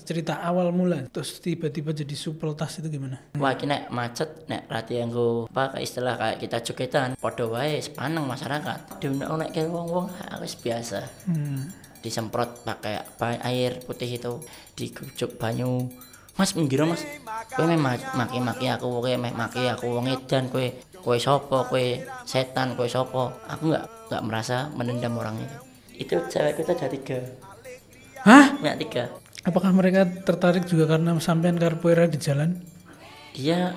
cerita awal mula terus tiba-tiba jadi supel tas itu gimana? Wah, iki nek macet nek rati nggo apa istilah kayak kita jogetan padha wae sepaneng masyarakat. Nek kene wong-wong wis biasa. Disemprot pakai air putih itu, digujuk banyu. Mas minggir Mas. Kowe maki-maki aku, kowe maki aku wong edan, kowe sapa, kowe setan, kowe sapa. Aku enggak merasa menendam orang itu. Itu cewek kita ada 3. Hah? Ya 3. Apakah mereka tertarik juga karena sampean capoeira di jalan? Dia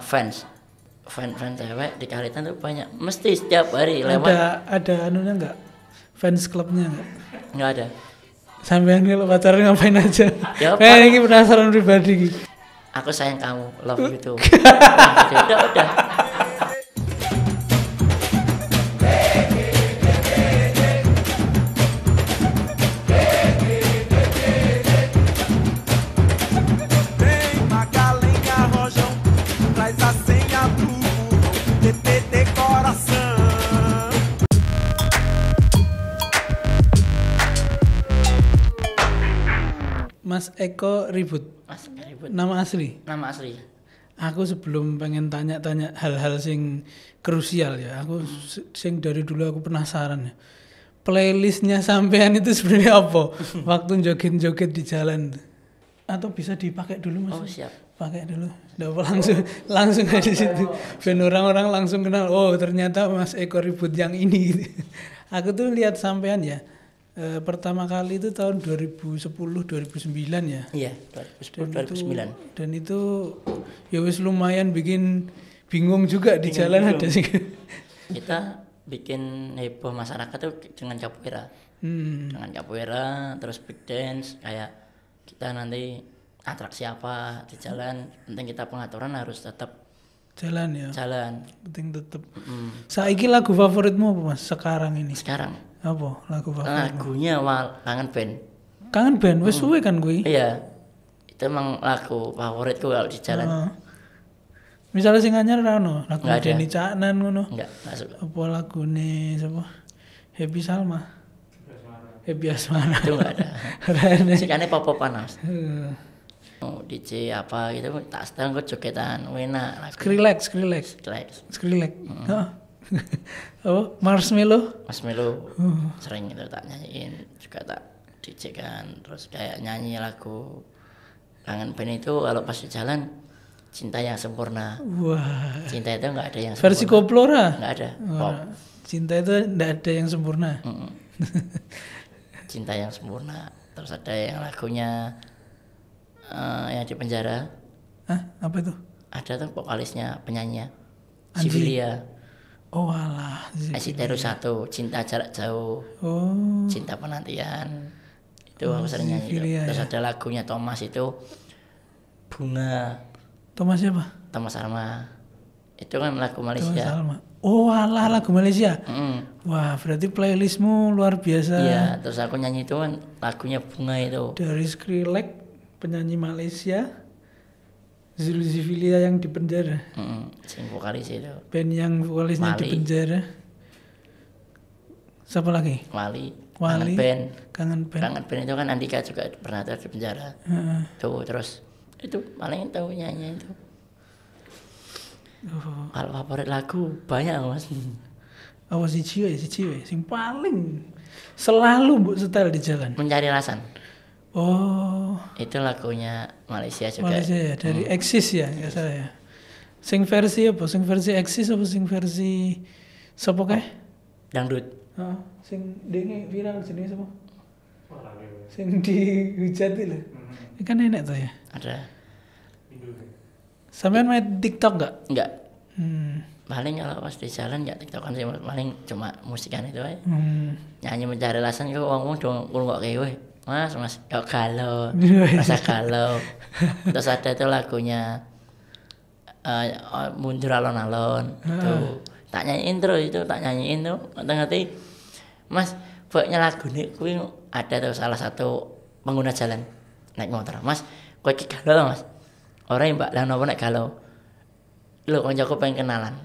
fans cewek di Kalitan tuh banyak. Mesti setiap hari lewat. Ada anunya enggak? Fans clubnya enggak? Enggak ada. Sampean kalau pacaran ngapain aja? Ya, ini penasaran pribadi. Aku sayang kamu, love you too. Udah. Mas Eko Ribut. Mas Ribut. Nama asli? Nama asli. Aku sebelum pengen tanya-tanya hal-hal sing krusial ya. Aku sing dari dulu aku penasaran ya. Playlistnya sampean itu sebenarnya apa? Waktu joget-joget di jalan. Atau bisa dipakai dulu Mas? Oh, siap. Pakai dulu. Nggak apa langsung di situ. Ben orang-orang langsung kenal. Oh, ternyata Mas Eko Ribut yang ini. Aku tuh lihat sampean ya. Pertama kali itu tahun 2010 2009 ya. Iya, 2010 2009. Dan itu ya wis lumayan bikin bingung juga di jalan ada sih. Kita bikin heboh masyarakat tuh dengan capoeira. Dengan capoeira terus break dance kayak kita nanti atraksi apa di jalan, penting kita pengaturan harus tetap jalan ya. Jalan. Penting tetap. Saiki lagu favoritmu apa Mas sekarang ini? Sekarang apa lagu favoritmu? Lagunya Kangen Band. Kangen Band wis suwe kan kuwi? Iya. Itu emang lagu favoritku kalau di jalan. Misalnya sing anyar ra ono, lagu Denny Caknan ngono. Enggak suka. Apa lagune sapa? Happy Salma. Happy Asmara. Itu enggak ada. Sikane pop panas. DJ apa gitu tak setel kok jogetan enak. Skrillex. Heeh. Oh, Marshmello. Sering itu tak nyanyiin juga tak DJ kan. Terus kayak nyanyi lagu Kangen Band itu kalau pas di jalan Cinta Yang Sempurna. Wah. Cinta itu enggak ada yang versi Koplora. Enggak ada. Pop. Cinta itu enggak ada yang sempurna. Cinta Yang Sempurna. Terus ada yang lagunya yang di penjara. Hah? Apa itu? Ada tuh vokalisnya, penyanyinya. Anji. Sivilia. Oh alah. Esiteru 1, Cinta Jarak Jauh. Oh. Cinta Penantian. Itu aku sering nyanyi. Terus ada lagunya Thomas itu Bunga. Thomas siapa? Thomas Arma. Itu kan lagu Malaysia. Thomas Arma. Oh alah, lagu Malaysia. Wah, berarti playlistmu luar biasa. Iya, terus aku nyanyi itu kan lagunya Bunga itu. Dari Skrillex, penyanyi Malaysia, Zulzifilia yang di penjara. Sing vokalis itu. Band yang vokalisnya di penjara. Siapa lagi? Wali. Kangen Band itu kan Andika juga pernah di penjara. Tuh terus itu paling tahu nyanyi itu. Kalau favorit lagu banyak Mas. Apa si Ciwe sing paling selalu mbok setel di jalan. Mencari Alasan. Oh, itu lagunya Malaysia juga. Malaysia ya, dari Axis ya, enggak salah ya. Sing versi apa? Sing versi Axis apa sing versi sapa kae? Dangdut. Heeh, sing denge viral jenenge sapa? Sing dihujat lho. Kan enak tuh ya. Ada. Sampean main TikTok enggak? Paling kalau pas di jalan ya TikTokan sih, paling cuma musikan itu aja. Nyanyi Mencari Alasan kok wong-wong dong ngrungokke kowe. Mas kok galau, rasa galau. Terus ada itu lagunya Mundur Alon-Alon. Tuh, tak nyanyiin terus itu, ngerti. Mas, pokoknya lagu ini kuwi ada tuh salah satu pengguna jalan naik motor. Mas, kowe iki galau Mas. Ora Mbak, lah napa nek galau? Lho koncoku pengen kenalan.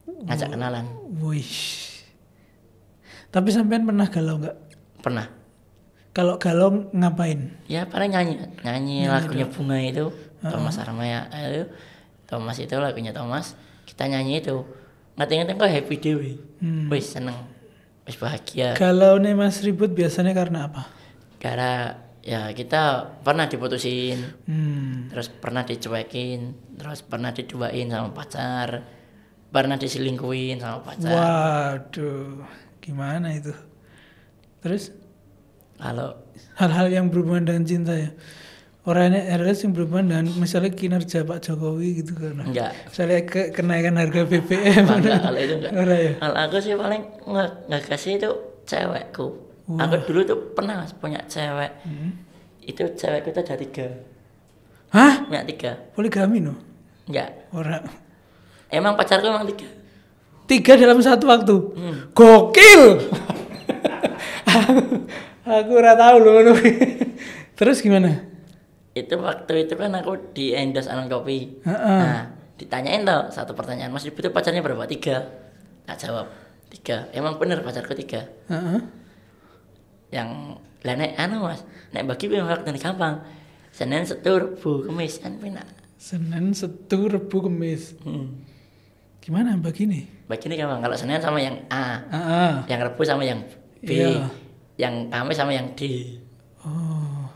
Ngajak kenalan. Wih. Tapi sampean pernah galau enggak? Pernah. Kalau galau ngapain? Ya paling nyanyi lagunya Bunga itu Thomas Armaya itu Thomas itu lagunya Thomas kita nyanyi itu ngerti-ngerti kok happy dewe wis seneng wis bahagia. Galau nih Mas ribut biasanya karena apa? Karena ya kita pernah diputusin terus pernah dicuekin terus pernah diduain sama pacar pernah diselingkuhin sama pacar. Waduh gimana itu? Terus Kalau hal-hal yang berhubungan dengan cinta ya, orangnya RS yang berhubungan dengan misalnya kinerja Pak Jokowi gitu kan? enggak, Misalnya kenaikan harga BBM. enggak kalau itu enggak. Ora ya? Kalau aku sih paling nggak kasih itu cewekku. Aku dulu tuh pernah Mas, punya cewek. Itu cewekku itu ada 3. Hah? Punya 3. Poligami no? Enggak. Orang Emang pacarku emang 3. 3 dalam satu waktu. Gokil. Aku ora tahu loh. Terus gimana? Itu waktu itu kan aku di endorse Alan Kopi. Nah, ditanyain tau satu pertanyaan, Mas itu pacarnya berapa? 3. Tak jawab 3. Emang bener pacarku 3. Yang lah nek Mas, nek bagi waktu gampang. Senin, Setu, Rebu, Kamis kan penak. Senin, Setu, Rebu, Kamis. Gimana bagi nih? Bagi ini gampang. Kalau Senin sama yang A, yang Rebu sama yang B, yang Kamis sama yang D. Oh,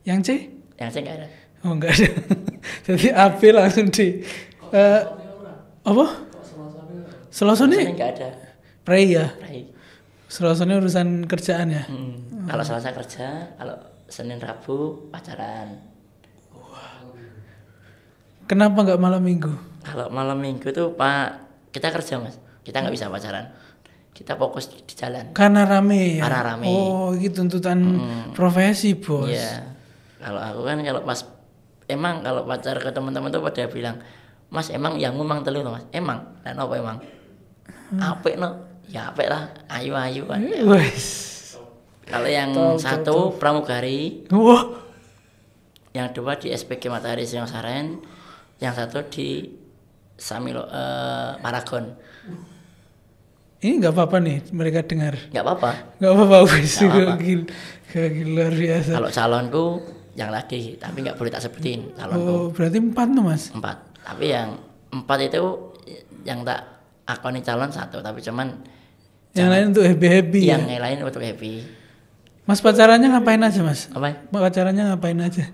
yang C? Yang C enggak ada. Oh enggak ada. Jadi AB langsung di apa? Selasane enggak ada. Prei ya. Pray. Selasane urusan kerjaan ya. Kalau Selasa kerja, kalau Senin Rabu pacaran. Kenapa enggak malam Minggu? Kalau malam Minggu tuh Pak kita kerja Mas, kita nggak bisa pacaran. Kita fokus di jalan. Karena rame ya. Karena rame. Oh, gitu tuntutan profesi bos. Iya. Kalau aku kan kalau pas emang kalau pacar ke teman-teman tuh pada bilang, Mas emang yang memang telu Mas. Emang, dan apa emang? Apik no, ya apik lah, ayu-ayu kan. Ya. Wes. Kalau yang satu pramugari, Wah, yang 2 di SPG Matahari Singosaren, yang 1 di Samilo Paragon. ini nggak apa-apa nih mereka dengar. Nggak apa-apa. Nggak apa-apa wes. Nggak apa-apa. Gila luar biasa. Kalau calonku yang lagi, tapi nggak boleh tak sebutin calonku. Oh, berarti 4 tuh mas. 4. Tapi yang 4 itu yang tak akoni calon 1, tapi cuman Yang lain untuk happy ya. yang lain untuk happy. Mas pacarannya ngapain aja mas? Apa? Pacarannya ngapain aja?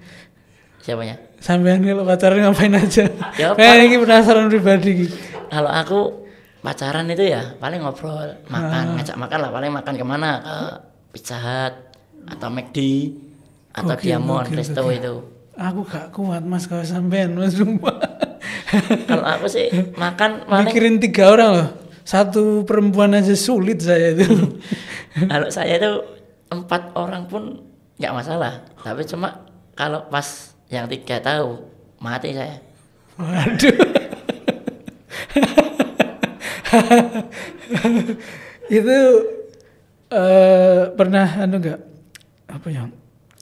Siapanya? Sampean kalau pacaran ngapain aja? Ya, Ini penasaran pribadi. Kalau aku pacaran itu ya paling ngobrol, makan, ngajak makan lah, paling makan kemana? Ke Pizza Hut atau McD atau Diamond Resto itu. Aku gak kuat mas kalau sampean mas sumpah. Kalau aku sih makan paling Mikirin 3 orang loh. 1 perempuan aja sulit saya itu. kalau saya itu 4 orang pun nggak masalah. Tapi cuma kalau pas yang 3 tahu mati saya. Waduh. Itu pernah enggak apa ya?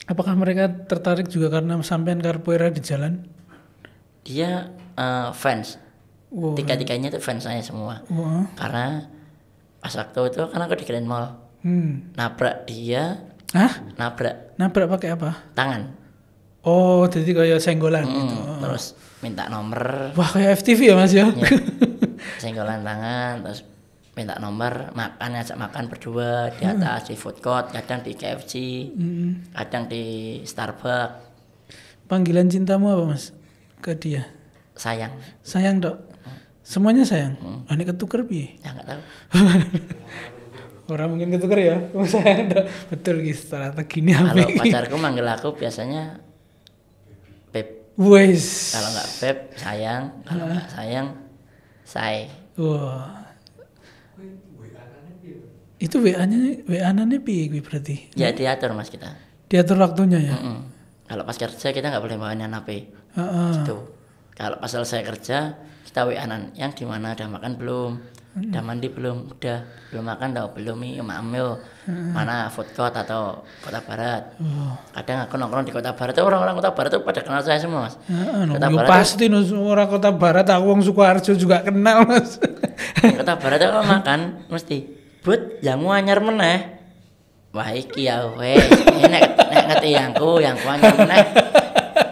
Apakah mereka tertarik juga karena sampean karpoera di jalan? Dia fans. Wow. 3-3-nya itu fans saya semua. Wah. Karena pas waktu itu kan aku di Grand Mall. Nabrak dia. Hah? Nabrak pakai apa? tangan. Oh, jadi kayak senggolan gitu. Terus minta nomor. Wah, kayak FTV ya mas ya? Ya, senggolan tangan, terus minta nomor, makan, ngajak makan berdua di atas di food court, kadang di KFC, kadang di Starbucks. Panggilan cintamu apa mas? Ke dia? Sayang. Sayang dok? Semuanya sayang? Ini ketuker piye? Ya nggak tahu. Orang mungkin ketuker ya? Sayang dok? Betul gitu, strategi ini apa? Kalau pacarku manggil aku biasanya Beb. Wes. Kalau nggak Beb, sayang. Kalau nggak sayang, say. Wah. Itu WA-nya piye kuwi berarti? Ya diatur mas kita. Diatur waktunya ya? Kalau pas kerja kita nggak boleh bawain HP. Heeh. Gitu. Kalau pas selesai kerja kita WA-an yang di mana udah makan belum? Udah mandi belum? Udah. Belum makan dah belum nih, Maam. Mana food court atau Kota Barat. Kadang aku nongkrong di Kota Barat, orang-orang Kota Barat tuh pada kenal saya semua, Mas. Kota Barat pasti orang Kota Barat, aku wong Sukoharjo juga kenal, Mas. Di Kota Barat kalau makan mesti, "Bud, jamu anyar meneh." wah iki ya wes nek ngerti yangku anyar nek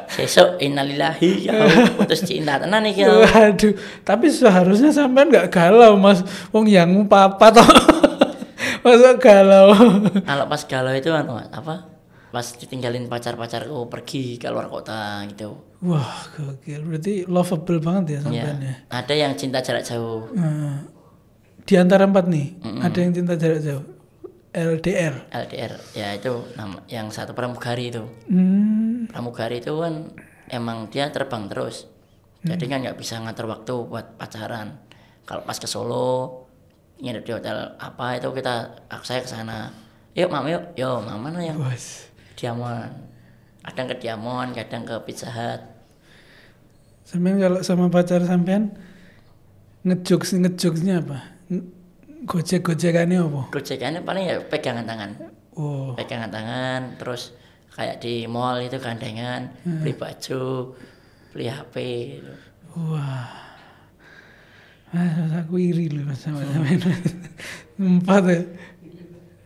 sesuk innalillahi ya putus cinta tenan iki. Waduh, tapi seharusnya sampean nggak galau Mas. Wong yang papa toh. Masa galau. Kalau pas galau itu apa? Pas ditinggalin pacar-pacarku pergi ke luar kota gitu. Wah, gokil. Berarti lovable banget ya sampean ya. Ada yang cinta jarak jauh. Di antara 4 nih, ada yang cinta jarak jauh. LDR. Ya itu yang satu pramugari itu. Pramugari itu kan emang dia terbang terus. Jadi kan nggak bisa ngatur waktu buat pacaran. Kalau pas ke Solo nginep di hotel apa itu saya ke sana. Yuk mam yuk mana yang Diamond. Kadang ke Diamond, kadang ke Pizza Hut. Sampean kalau sama pacar sampean ngejokesnya apa? Gojek-gojekannya apa? Gojekannya paling ya pegangan tangan. Pegangan tangan, terus kayak di mall itu gandengan, beli baju, beli HP gitu. Wah. Aku iri loh Mas sama sampean. 4 ya.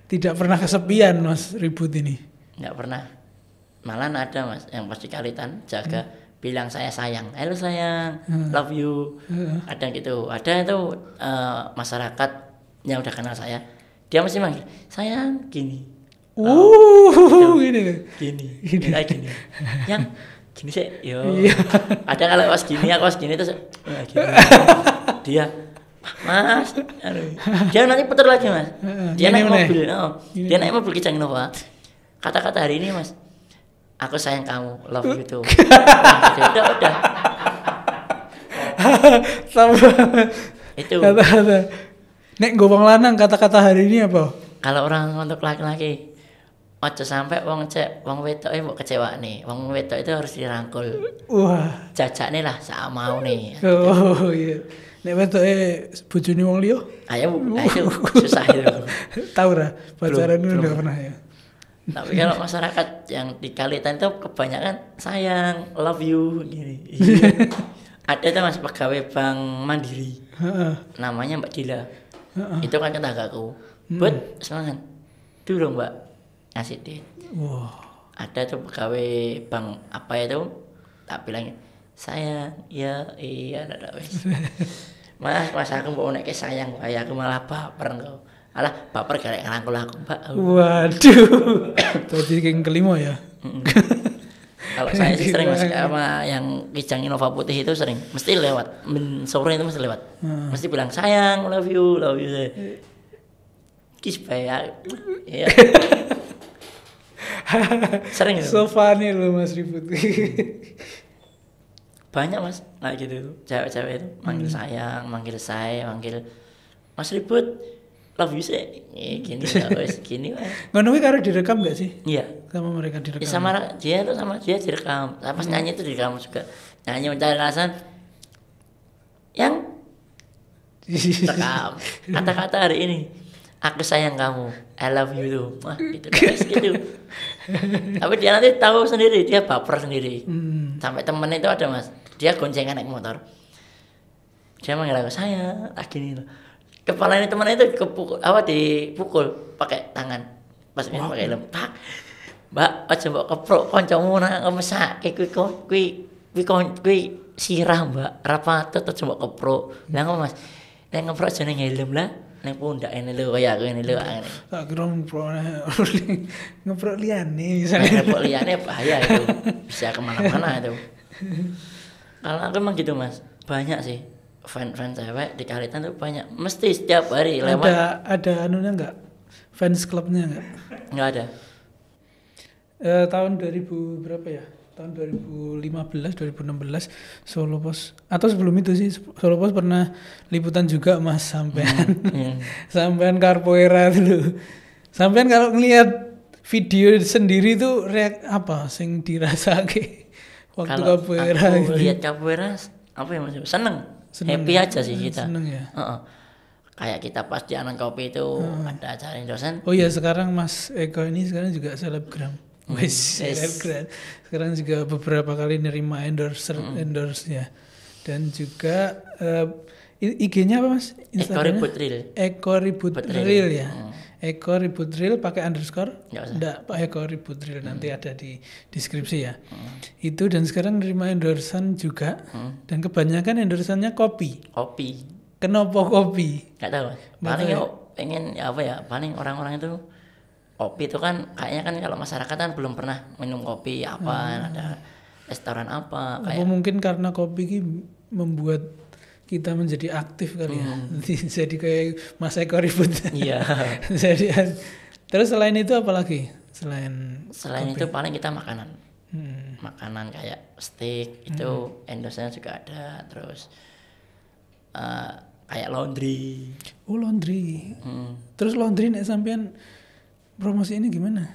Tidak pernah kesepian Mas ribut ini. Enggak pernah. Malah ada Mas yang pas di Kalitan jaga bilang saya sayang. Halo sayang, love you. Ada gitu. Ada itu masyarakat yang udah kenal saya. Dia mesti manggil, sayang gini. Gini. Yang gini sih. Yo. Ada kalau pas gini terus gini. Dia Mas, dia nanti putar lagi Mas. Dia naik mobil, dia naik mobil ke Innova. Kata-kata hari ini Mas, aku sayang kamu, love you too. Udah. Sama. Itu. Kata-kata. Nek gowong lanang kata-kata hari ini apa? Kalau orang untuk laki-laki, ojo sampai wong wedok mbok kecewa nih. Wong wedok itu harus dirangkul. Wah. Jajakne lah sak mau nih. Oh iya. Nek wedoke bojone wong liya? Ayo susah itu. Tahu ra, pacaran itu udah pernah ya. Tapi kalau masyarakat yang di Kalitan itu kebanyakan sayang, love you gini. Ada tuh Mas pegawai Bank Mandiri. Namanya Mbak Dila. Itu kan tetanggaku. Buat semangat. Dulu Mbak ngasih duit. Ada tuh pegawai bank apa itu? Tak bilang sayang, iya ada wes. Mas aku mau nek sayang, aku malah baper engko. Alah, baper garek ngrangkul aku, Mbak. Waduh. Tadi yang kelima ya. Kalau saya sih sering Mas sama yang Kijang Innova Putih itu sering, mesti lewat. Sore itu mesti lewat. Mesti bilang sayang, love you. Kis ya. Sering itu. So funny lo Mas ribut. Banyak Mas kayak gitu cewek-cewek itu manggil sayang, manggil saya, manggil Mas ribut, love you sih gini wes gini wes. Ngono kuwi karo direkam gak sih? Iya, sama mereka direkam. Ya, sama dia direkam. Pas nyanyi itu direkam juga. Nyanyi mencari alasan yang rekam. Kata-kata hari ini, aku sayang kamu, I love you tuh. Wah, gitu guys gitu. Tapi dia nanti tahu sendiri, dia baper sendiri. Sampai temen itu ada Mas, dia goncengan naik motor. Dia manggil aku sayang, gini loh. Kepalanya temen itu dipukul pakai tangan. Pas ini pakai helm. Pak, Mbak, aja mbok keprok kancamu nang ngemesake kuwi sirah Mbak. Ra patut aja mbok keprok. Lah ngono Mas. Nek ngeprok jane helm lah. Neng pundak ini lho kaya aku ini lho ngene. Tak kira ngeprok liyane misalnya. Ngeprok liyane bahaya itu. Bisa kemana-mana itu. Kalau aku emang gitu Mas. Banyak sih fan cewek di Kalitan tuh banyak. Mesti setiap hari lewat. Ada anunya enggak? Fans clubnya enggak? Enggak ada. Tahun 2000 berapa ya? Tahun 2015, 2016 Solo Pos atau sebelum itu sih Solo Pos pernah liputan juga Mas sampean. Sampean Capoeira dulu. Sampean kalau ngelihat video sendiri tuh apa sing dirasake waktu Capoeira gitu. Lihat Capoeira apa ya Mas? Seneng. Happy aja sih kita. Seneng ya. Kayak kita pas di Anan Kopi itu ada acara dosen. Oh iya sekarang Mas Eko ini sekarang juga selebgram. Selebgram. Sekarang juga beberapa kali nerima endorse ya. Dan juga IG-nya apa Mas? Eko Ribut Real. Eko Ribut Real ya. Eko Ribut Drill pakai underscore? Nggak usah. Enggak, Pak Eko Ribut Drill nanti ada di deskripsi ya. Itu dan sekarang nerima endorsean juga. Dan kebanyakan endorseannya kopi. Kopi. Kenapa kopi? Nggak tahu. Paling pengen ya apa ya? Paling orang-orang itu kopi itu kan kayaknya kan kalau masyarakat kan belum pernah minum kopi apa, ada restoran apa Apa mungkin karena kopi ini membuat kita menjadi aktif kali ya. Jadi kayak Mas Eko Ribut. Iya. Jadi terus selain itu apa lagi? Selain itu paling kita makanan. Makanan kayak steak itu endorse-nya juga ada, terus kayak laundry. Oh, laundry. Terus laundry nek sampean promosi ini gimana?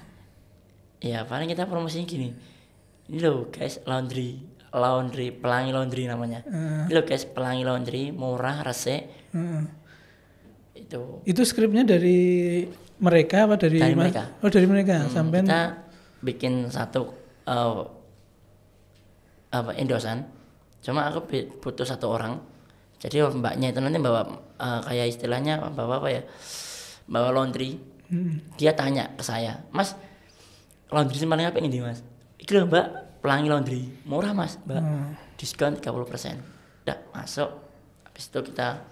Ya paling kita promosinya gini. Ini loh guys, laundry, pelangi laundry namanya. Ini loh guys, pelangi laundry murah, resik. Itu skripnya dari mereka apa dari mereka? Oh, dari mereka. Sampean kita bikin satu endorsean. Cuma aku butuh satu orang. Jadi mbaknya itu nanti bawa kayak istilahnya bawa apa ya? Bawa laundry. Dia tanya ke saya, "Mas, laundry sih paling apa ini, Mas?" "Iki lho, Mbak, pelangi laundry. Murah, Mas, Mbak. Diskon 30%." Udah masuk. Habis itu kita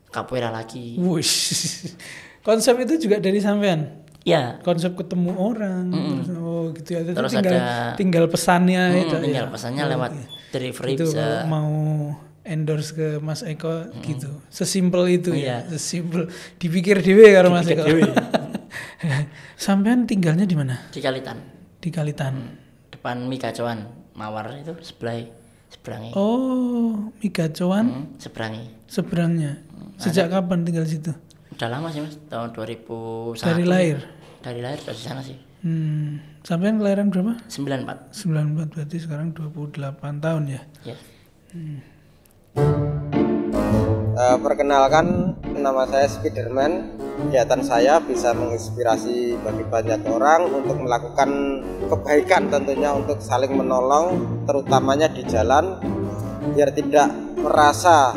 capoeira lagi. Wush. Konsep itu juga dari sampean? Ya. Konsep ketemu orang. Terus, oh gitu ya. Terus tinggal pesannya itu. Tinggal pesannya lewat delivery itu bisa. Mau endorse ke Mas Eko gitu. Sesimpel itu ya. Sesimpel dipikir dhewe karo Mas Eko. Sampean tinggalnya di mana? Di Kalitan. Di Kalitan. Depan Mie Gacoan Mawar itu seberangnya. Oh, Mie Gacoan seberangnya. Sejak kapan tinggal di situ? Udah lama sih, Mas, tahun 2001. Dari lahir? Dari lahir dari sana sih. Sampean kelahiran berapa? 94. 94, berarti sekarang 28 tahun ya? Iya. Perkenalkan, nama saya Spiderman. Kegiatan saya bisa menginspirasi bagi banyak orang untuk melakukan kebaikan, tentunya untuk saling menolong, terutamanya di jalan, biar tidak merasa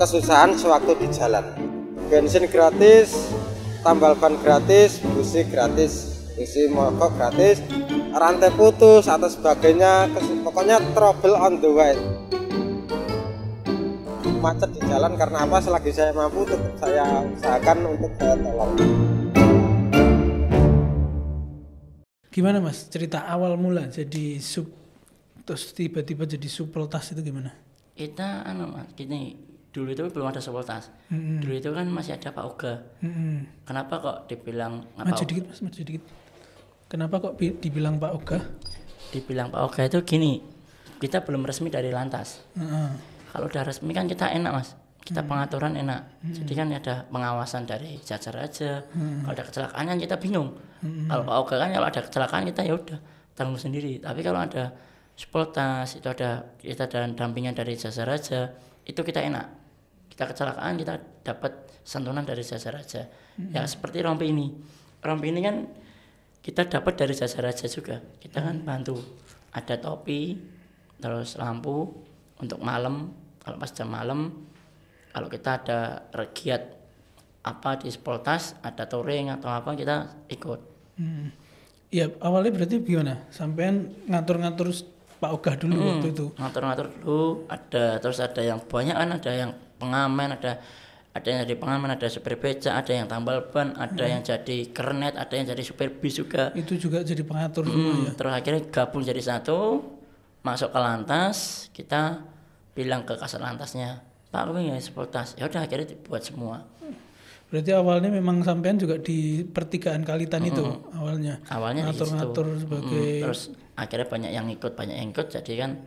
kesusahan sewaktu di jalan. Bensin gratis, tambal ban gratis, busi gratis, isi mogok gratis, rantai putus atau sebagainya, pokoknya trouble on the way. Macet di jalan karena apa? Selagi saya mampu tetap saya usahakan untuk saya tolong. Gimana Mas cerita awal mula jadi terus tiba-tiba jadi supeltas itu gimana? Kita Mas, gini, dulu itu belum ada supeltas. Dulu itu kan masih ada Pak Oga. Kenapa kok dibilang maju dikit Mas, maju dikit. Kenapa kok dibilang Pak Oga? Dibilang Pak Oga itu gini, kita belum resmi dari Lantas. Kalau udah resmi kan kita enak Mas, kita pengaturan enak. Jadi kan ada pengawasan dari jajar aja. Kalau ada kecelakaan kan kita bingung. Kalau Pak Oga kan kalau ada kecelakaan kita ya udah tanggung sendiri. Tapi kalau ada supeltas itu kita ada dampingan dari jajar aja, itu kita enak. Kita kecelakaan kita dapat santunan dari jajar aja. Ya seperti rompi ini. Rompi ini kan kita dapat dari jajar aja juga. Kita kan bantu. Ada topi, terus lampu untuk malam. Kalau pas jam malam, kalau kita ada regiat apa di supeltas, ada touring atau apa, kita ikut. Ya awalnya berarti gimana? Sampean ngatur-ngatur Pak Ogah dulu waktu itu? Ngatur-ngatur dulu, terus ada yang banyak kan, ada yang pengamen, ada yang jadi pengamen, ada supir beca, ada yang tambal ban, ada yang jadi kernet, ada yang jadi supir bis juga. Itu juga jadi pengatur semua ya? Terus akhirnya gabung jadi satu, masuk ke Lantas, kita bilang ke kasat lantasnya, "Pak, aku pengen supeltas." Ya udah akhirnya dibuat semua. Berarti awalnya memang sampean juga di pertigaan Kalitan itu awalnya ngatur-ngatur sebagai. Terus akhirnya banyak yang ikut, jadi kan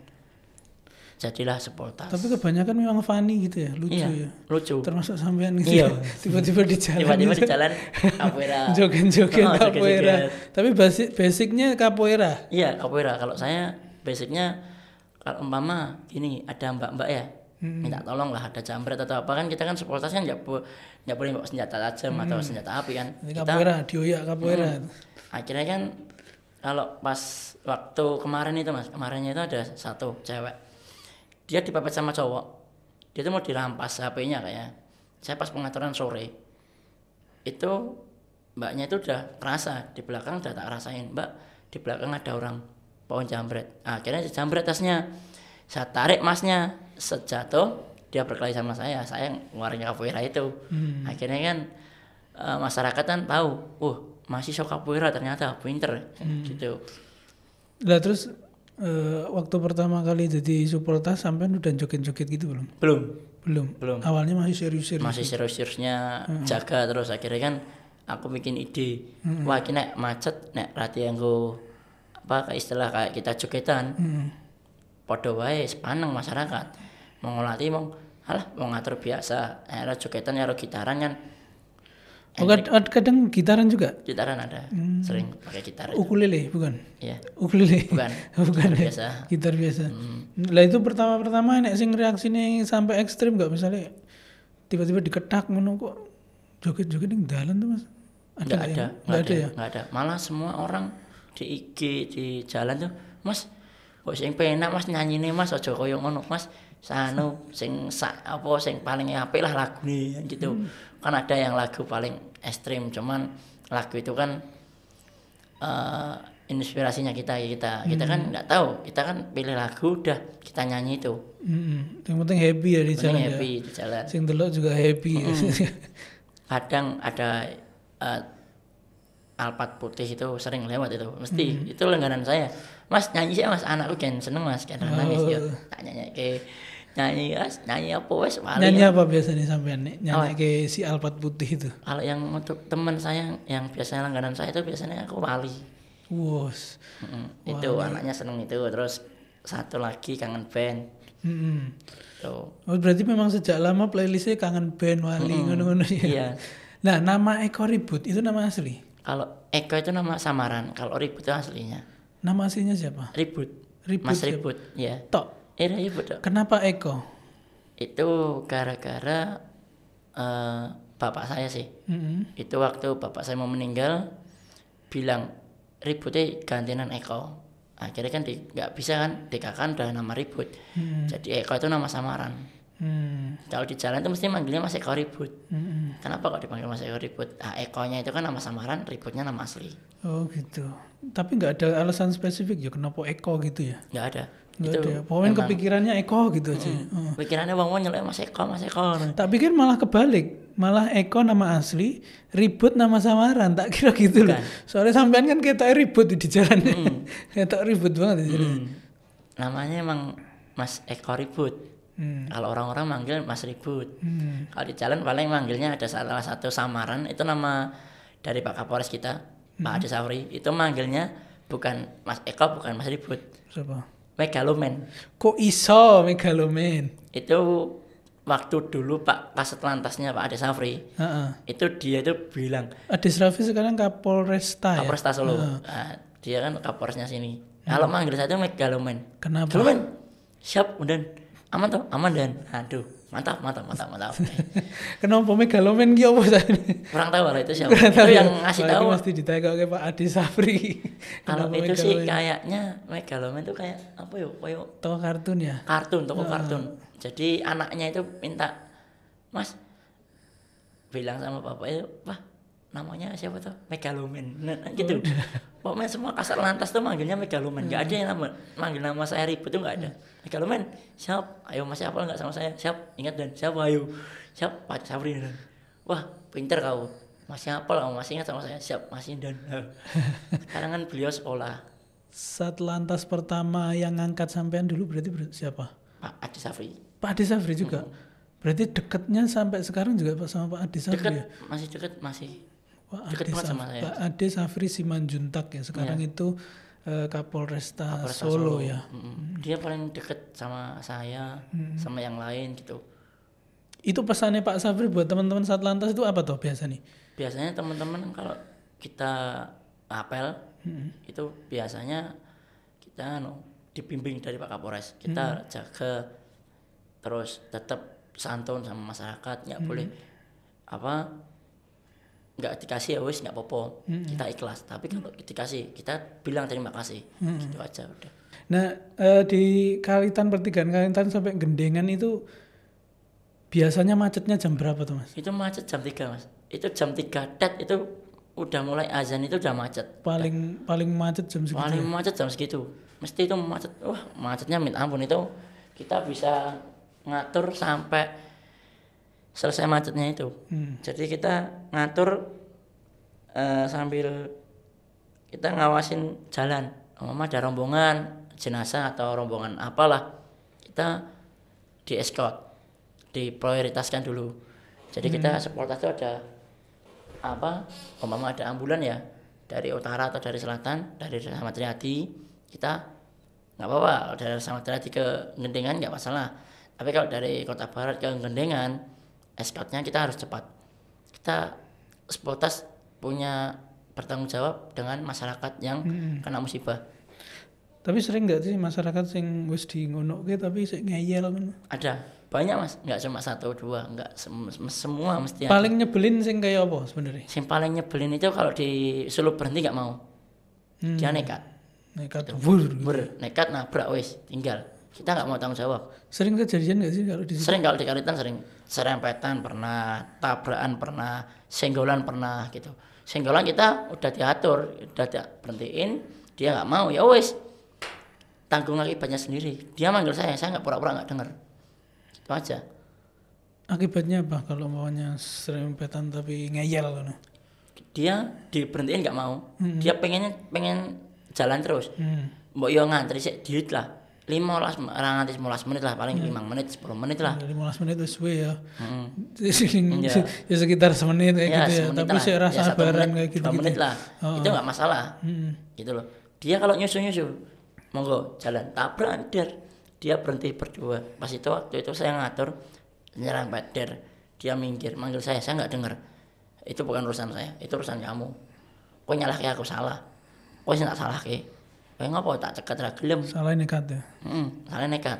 jadilah supeltas. Tapi kebanyakan memang funny gitu ya, lucu ya. Lucu. Termasuk sampean gitu. Iya. Tiba-tiba di jalan. Capoeira. Joget-joget capoeira. Tapi basicnya capoeira. Iya, capoeira. Kalau saya basicnya kalau umpama gini, ada mbak-mbak ya, minta tolong lah, ada jambret atau apa kan, kita kan supeltas kan nggak boleh bawa senjata tajam atau senjata api kan. Ini capoeira, dioyak capoeira. Akhirnya kan kalau pas waktu kemarinnya itu ada satu cewek, dia dipepet sama cowok, dia tuh mau dirampas HP-nya kayaknya. Saya pas pengaturan sore itu mbaknya itu udah kerasa, di belakang udah tak rasain, mbak di belakang ada orang pohon jambret. Akhirnya jambret tasnya, saya tarik masnya, sejatuh dia berkelahi sama saya ngeluarin capoeira itu. Akhirnya kan masyarakat kan tahu, masih sok capoeira ternyata pinter gitu. Lah terus waktu pertama kali jadi supporter sampean udah joget-joget gitu belum? Awalnya masih serius-seriusnya jaga, terus akhirnya kan aku bikin ide, wah ini nek macet nek latihan go apa istilah kayak kita jogetan, podo wae sepaneng masyarakat mau ngelatih mau ngatur biasa, era jogetan ya gitaran kan. Kadang gitaran juga? Gitaran ada, sering pakai gitar. Ukulele bukan? Iya. Ukulele. Bukan. Bukan Gitar ya? biasa. Gitar biasa. Lah itu pertama nek sing reaksine sampai ekstrim enggak, misalnya tiba-tiba diketak ngono kok joget-joget ning dalan tuh Mas? Enggak ada. Malah semua orang di IG di jalan tuh, Mas, kok sing penak Mas nyanyine Mas, aja koyo ngono Mas. Sanu sing paling apik lah lagune gitu. Kan ada yang lagu paling ekstrim, cuman lagu itu kan inspirasinya kita kan nggak tahu, kita kan pilih lagu udah kita nyanyi itu. Yang penting happy ya di jalan. Happy di jalan. Sing delok juga happy. Kadang ada Alphard putih itu sering lewat itu, mesti itu langganan saya. Mas nyanyi sih Mas, anakku kan seneng Mas, kadang nangis ya. Tak nyanyi Mas, nyanyi apa wes paling. Nyanyi apa biasanya sampean nih? Nyanyi ke si Alphard putih itu. Kalau yang untuk teman saya yang biasanya langganan saya itu biasanya aku Wali. Wos. Itu anaknya seneng itu, terus satu lagi Kangen Band. Tuh. Oh, berarti memang sejak lama playlistnya Kangen Band, Wali, ngono-ngono ya. Iya. Nah, nama Eko Ribut itu nama asli? Kalau Eko itu nama samaran, kalau Ribut itu aslinya. Nama aslinya siapa? Ribut. Mas siapa? Ribut, ya. Tok. Ribut. Tok. Kenapa Eko? Itu gara-gara bapak saya sih. Itu waktu bapak saya mau meninggal bilang Ributnya gantian Eko. Akhirnya kan nggak bisa kan, dikakan udah nama Ribut. Jadi Eko itu nama samaran. Kalau di jalan itu mesti manggilnya Mas Eko Ribut. Kenapa kok dipanggil Mas Eko Ribut? Ekonya itu kan nama samaran, Ributnya nama asli. Oh gitu. Tapi nggak ada alasan spesifik ya kenapa Eko gitu ya? Nggak ada. Nggak ada. Pokoknya kepikirannya Eko gitu aja. Pikirannya bang nyelek Mas Eko. Tak pikir malah kebalik. Malah Eko nama asli, Ribut nama samaran. Tak kira gitu loh. Soalnya sampean kan kita ribut di jalan. Kita ribut banget di jalan. Namanya emang Mas Eko Ribut. Kalau orang-orang manggil Mas Ribut. Kalau di jalan paling manggilnya ada salah satu samaran, itu nama dari Pak Kapolres kita, Pak Ade Safri. Itu manggilnya bukan Mas Eko, bukan Mas Ribut. Siapa? Megaloman. Kok iso Megaloman? Itu waktu dulu Pak Kasat Lantasnya Pak Ade Safri. Itu dia itu bilang. Ade Safri sekarang Kapolresta ya? Kapolresta Solo. Nah, dia kan Kapolresnya sini. Kalau manggil saya itu Megaloman. Kenapa? Megaloman. Siap, dan aman toh, aman dan. Aduh, mantap. Kenapa Megaloman ki apa tadi? Kurang tahu kalau itu siapa. Itu yang ngasih tahu. Mesti ditanya ke Pak Ade Safri. Kalau itu sih kayaknya Megaloman itu kayak apa ya? Kayak toko kartun ya? Toko kartun. Jadi anaknya itu minta, Mas, bilang sama bapak itu, Pak, namanya siapa tuh? Megaloman. Nah, gitu. Pokoknya semua Kasat Lantas tuh manggilnya Megaloman. Enggak ada yang manggil nama saya Ribut tuh enggak ada. Megaloman, siap. Ayo masih hafal enggak sama saya? Siap. Ingat dan siapa ayo. Siap, Pak Safri dan. Wah, pinter kau. Masih hafal kamu, masih ingat sama saya? Siap, masih dan. Sekarang kan beliau sekolah. Satlantas pertama yang ngangkat sampean dulu berarti siapa? Pak Ade Safri. Pak Ade Safri juga. Berarti dekatnya sampai sekarang juga sama Pak Ade Safri. Dekat, ya? masih. Pak Ade Safri Simanjuntak ya sekarang itu Kapolresta Solo ya. Dia paling dekat sama saya, sama yang lain gitu. Itu pesannya Pak Safri buat teman-teman Satlantas itu apa tuh biasa nih? Biasanya teman-teman kalau kita apel itu biasanya kita dibimbing dari Pak Kapolres. Kita jaga terus tetap santun sama masyarakat, nggak boleh nggak dikasih ya wis nggak apa-apa, kita ikhlas. Tapi kalau dikasih kita bilang terima kasih, gitu aja udah. Nah di Kalitan pertigaan Kalitan sampai Gendengan itu biasanya macetnya jam berapa tuh Mas? Itu macet jam 3 Mas. Itu jam 3 tet itu udah mulai azan itu udah macet. Paling macet jam segitu. Paling macet jam segitu. Mesti itu macet. Wah, macetnya minta ampun itu. Kita bisa ngatur sampai selesai macetnya itu. Jadi kita ngatur sambil kita ngawasin jalan. Ada rombongan jenazah atau rombongan apalah, kita di escort, diprioritaskan dulu. Jadi kita sepoltas itu ada ada ambulan ya dari utara atau dari selatan, dari Samad Riyadi, kita nggak apa-apa. Dari Samad Riyadi ke Gendengan nggak masalah. Tapi kalau dari Kota Barat ke Gendengan, escortnya kita harus cepat. Kita sepoltas punya bertanggung jawab dengan masyarakat yang kena musibah. Tapi sering nggak sih masyarakat sing wis di ngono tapi sik ngeyel ngono? Ada, banyak Mas, nggak cuma 1 2, nggak semua mesti. Paling nyebelin sing kayak apa sebenarnya? Sing paling nyebelin itu kalau disuruh berhenti nggak mau. Dia nekat. Nekat nabrak wis, tinggal. Kita nggak mau tanggung jawab. Sering kejadian nggak sih kalau di situ? Sering kalau di Kalitan sering. Serempetan pernah, tabrakan pernah, senggolan pernah gitu. Senggolan kita udah diatur, udah berhentiin, dia nggak mau, ya wis. Tanggung akibatnya sendiri. Dia manggil saya nggak pura-pura nggak dengar. Itu aja. Akibatnya apa kalau maunya serempetan tapi ngeyel kan? Dia diberhentiin nggak mau. Dia pengen jalan terus. Mbok yo ngantri sik diit lah. 15 menit lah, paling 5 menit 10 menit lah. 15 menit wis suwe ya. Ya sekitar semenit kayak gitu ya. Tapi saya rasa sabaran kayak gitu. 2 menit lah. Itu enggak masalah. Gitu loh. Dia kalau nyusu monggo jalan tabrak der. Dia berhenti berdua. Pas itu waktu itu saya ngatur nyerang der. Dia minggir, manggil saya enggak dengar. Itu bukan urusan saya, itu urusan kamu. Kok nyalahke aku salah. Kok sing tak salahke? Kayak ngapa tak cekat ra gelem. Salah nekat ya. Salah nekat.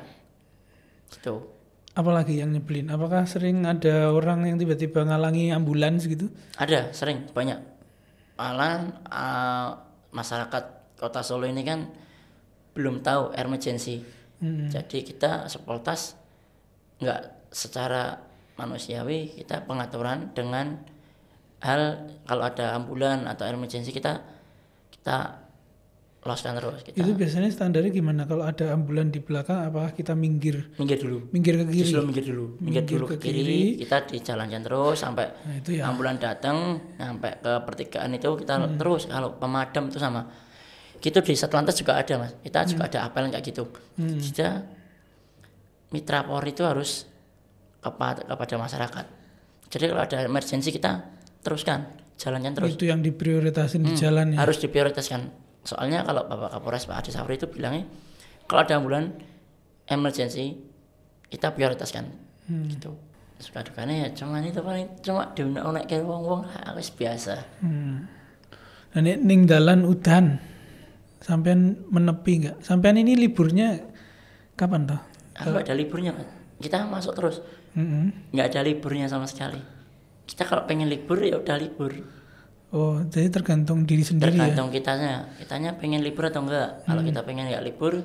Gitu. Apalagi yang nyebelin? Apakah sering ada orang yang tiba-tiba ngalangi ambulans gitu? Ada, sering, banyak. Malah masyarakat Kota Solo ini kan belum tahu emergency. Jadi kita sepoltas nggak secara manusiawi, kita pengaturan dengan hal kalau ada ambulan atau emergency kita loskan terus. Itu biasanya standarnya gimana? Kalau ada ambulan di belakang, apakah kita minggir dulu? Minggir ke kiri? Minggir dulu ke kiri. Kita dijalankan terus sampai ya. Ambulan datang, sampai ke pertigaan itu kita terus. Kalau pemadam itu sama. Gitu di Satlantas juga ada Mas. Kita juga ada apel kayak gitu. Kita Mitra Polri itu harus kepada masyarakat. Jadi kalau ada emergency kita teruskan, jalankan terus. Itu yang diprioritasin di jalan ya? Harus diprioritaskan. Soalnya kalau Bapak Kapolres Pak Adi Safri itu bilangnya kalau ada ambulan emergency kita prioritaskan gitu. Suka dukanya ya cuman itu paling cuma diunek kayak wong-wong harus biasa. Nah ning dalan udan sampean menepi nggak? Sampean ini liburnya kapan toh? Kalau ada liburnya Pak, kita masuk terus. Nggak ada liburnya sama sekali. Kita kalau pengen libur ya udah libur. Oh, jadi tergantung diri sendiri tergantung ya? Kitanya pengen libur atau enggak. Kalau kita pengen enggak libur,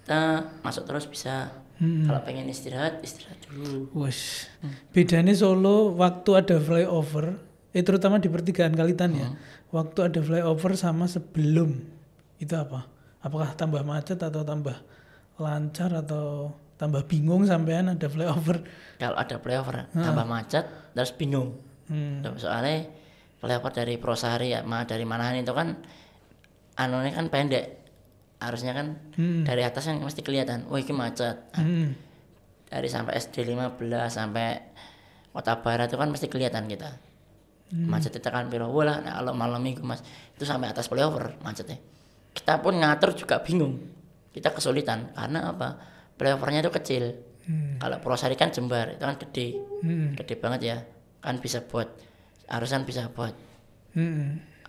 kita masuk terus bisa. Kalau pengen istirahat dulu. Wes. Bedanya Solo waktu ada flyover, terutama di pertigaan Kalitan ya. Waktu ada flyover sama sebelum itu apa? Apakah tambah macet atau tambah lancar atau tambah bingung sampean ada flyover? Kalau ada flyover tambah macet terus bingung. Soalnya flyover dari Prosari ya, dari Manahan itu kan anunya kan pendek. Harusnya kan dari atas kan mesti kelihatan, wah ini macet. Dari sampai SD 15 sampai Kota Barat itu kan mesti kelihatan kita. Macet itu kan piro lah, nah, kalau malam minggu Mas, itu sampai atas flyover macetnya. Kita pun ngatur juga bingung. Kita kesulitan karena apa? Flyovernya itu kecil. Kalau Prosari kan jembar, itu kan gede. Gede banget ya. Kan bisa buat harusan bisa buat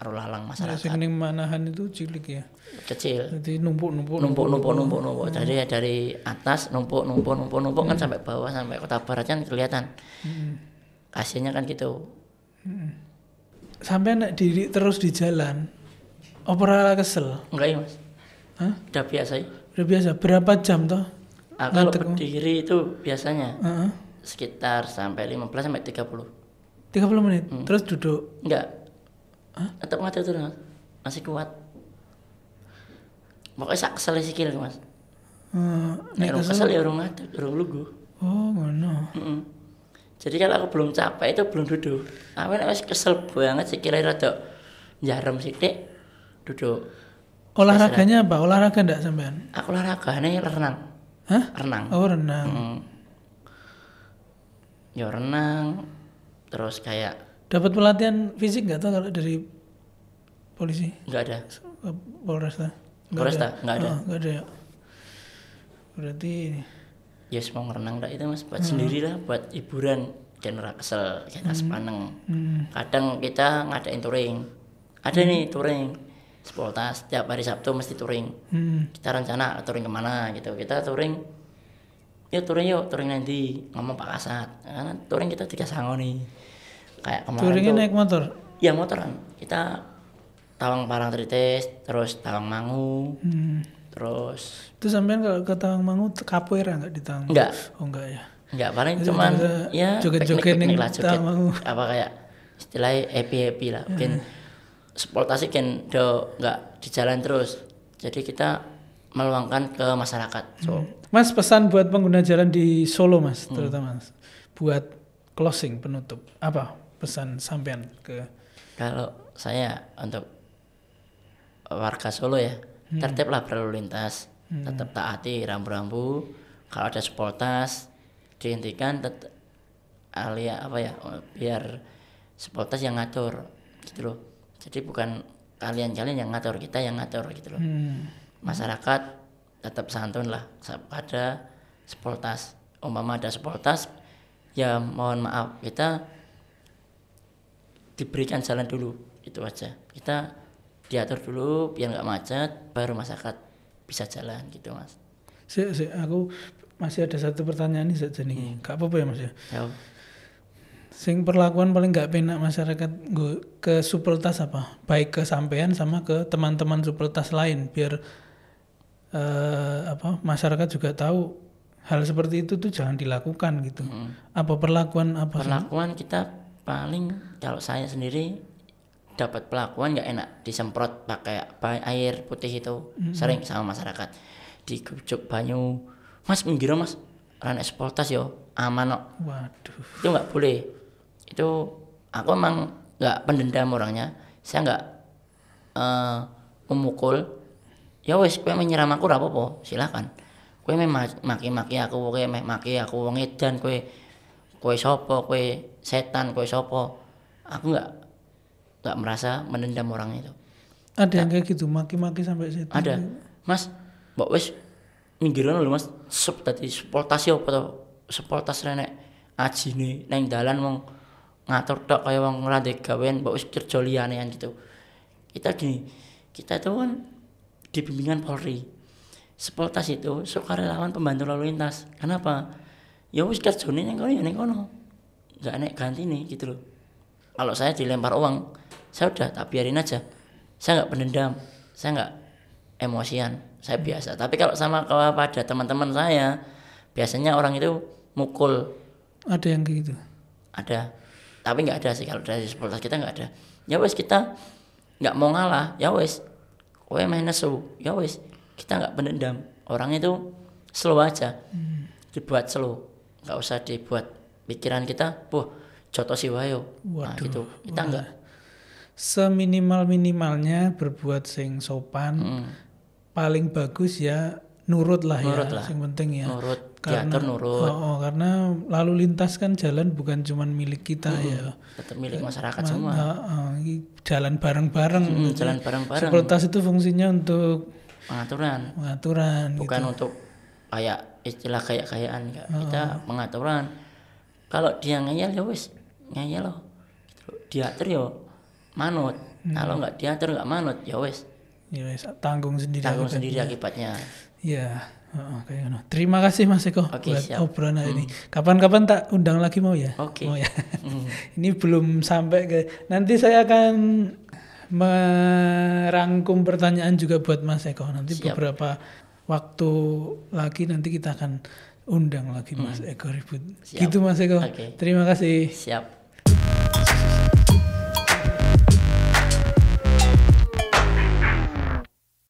arus lalang masyarakat. Sing ning Manahan itu cilik ya. Kecil. Jadi numpuk. Jadi dari atas numpuk kan sampai bawah sampai Kota Barat kan kelihatan. Kasiannya kan gitu. Sampai nek diri terus di jalan. Ora kesel? Enggak ya, Mas. Hah? Udah biasa ya. Udah biasa. Berapa jam toh? Kalau berdiri itu biasanya sekitar sampai 15 sampai 30. 30 menit. Terus duduk. Enggak. Tetep ngatur terus Mas. Masih kuat. Pokoknya sak kesel sikil Mas. Nek kesel ya urung ngatur, urung lugu. Oh, ngono. Jadi kalau aku belum capek itu belum duduk. Aku nek wis kesel banget sikile rada njarem sithik duduk. Olahraganya apa? Olahraga enggak sampean? Aku olahragane renang. Hah? Renang. Oh, renang. Ya renang. Terus kayak Dapat pelatihan fisik enggak tuh kalau dari polisi? enggak ada. Polresta? Polresta enggak ada. Enggak ada ya. Berarti Ya mau renang dak itu Mas buat sendiri lah, buat hiburan, kan ora kesel, kan sepaneng. Kadang kita ngadain touring. Ada nih touring. Sepoltas tiap hari Sabtu mesti touring. Kita rencana touring kemana gitu. Kita touring. Ya touring yuk, touring nanti ngomong Pak Kasat. Karena touring kita 3 sango nih. Kayak kemarin touringnya tuh. naik motor? Iya motoran. Kita Tawang Parangtritis, terus Tawang Mangu. Terus Itu sampean kalau ke Tawangmangu capoeira enggak di Tawangmangu? Enggak. Oh enggak ya. Enggak, paling Itu cuman bisa ya joget-joget piknik lah, ning joget. Tawangmangu. Apa kayak istilahnya happy lah. Mungkin sportasi kan do enggak di jalan terus. Jadi kita meluangkan ke masyarakat. So, Mas, pesan buat pengguna jalan di Solo Mas, terutama Mas. Buat closing penutup. Apa pesan sampean ke kalau saya untuk warga Solo ya, tertiblah berlalu lintas, tetap taati rambu-rambu. Kalau ada sepoltas dihentikan, biar sepoltas yang ngatur gitu loh. Jadi bukan kalian yang ngatur, kita yang ngatur gitu loh. Masyarakat tetap santun lah pada sepoltas. Umpama ada sepoltas, ya mohon maaf kita diberikan jalan dulu, itu aja. Kita diatur dulu biar nggak macet, baru masyarakat bisa jalan gitu Mas. Aku masih ada satu pertanyaan nih saja nih. Gak apa-apa ya Mas ya. Ya. Sing perlakuan paling nggak penak masyarakat ke supeltas apa? Baik ke sampean sama ke teman-teman supeltas lain biar masyarakat juga tahu hal seperti itu tuh jangan dilakukan gitu. Apa perlakuan apa? Perlakuan kita paling kalau saya sendiri dapat perlakuan nggak enak, disemprot pakai air putih itu sering sama masyarakat, dikucuk banyu, Mas minggir Mas, rane sepoltas yo aman kok. Waduh. Itu nggak boleh. Itu aku emang nggak pendendam orangnya, saya nggak memukul. Ya wes, kowe menyerang aku ora apa-apa, silakan. Kowe maki-maki aku, kowe maki aku wong edan, kowe sapa, kowe setan, kowe sapa. Aku nggak merasa menendam orang itu. Ada yang kayak gitu, maki-maki sampai situ. Ada. Mas, mbok wis minggiran lho Mas, sup tadi sepoltas yo apa to? Sepoltas renek ajine nang dalan wong ngatur tok kaya wong ngrandhe gawean mbok wis kerja liyanean gitu. Kita itu kan di bimbingan Polri. Sepoltas itu sukarelawan pembantu lalu lintas. Kenapa? Ya wis kerjane ning kono ya ning kono. Enggak nek gantine gitu loh. Kalau saya dilempar uang, saya udah tak biarin aja. Saya nggak pendendam, saya nggak emosian, saya biasa. Tapi kalau sama pada teman-teman saya, biasanya orang itu mukul. Ada yang kayak gitu? Ada, tapi nggak ada sih kalau dari supporters kita nggak ada. Ya wes kita nggak mau ngalah, ya wes, kowe main nesu, ya wes, kita nggak pendendam. Orang itu slow aja, dibuat slow, nggak usah dibuat pikiran kita, joto si wayo. Nah, gitu. Kita enggak. Seminimal-minimalnya berbuat sing sopan. Paling bagus ya nurut lah. Sing penting ya. Nurut, karena, diatur nurut. Karena lalu lintas kan jalan bukan cuma milik kita ya. Tetap milik masyarakat semua. Jalan bareng-bareng. Jalan bareng-bareng. Supeltas itu fungsinya untuk pengaturan. Bukan gitu. untuk kayak istilah kayak-kayaan. Kita pengaturan. Kalau dia ngeyel ya wis ngeyel loh, diatur yo manut. Kalau nggak diatur nggak manut ya wes tanggung sendiri akibatnya. Iya, kayak gitu. Terima kasih Mas Eko buat siap. obrolan ini. Kapan-kapan tak undang lagi mau ya? Mau ya. Ini belum sampai ke, nanti saya akan merangkum pertanyaan juga buat Mas Eko. Nanti beberapa waktu lagi nanti kita akan undang lagi Mas Eko Ribut. Gitu Mas Eko. Terima kasih. Siap.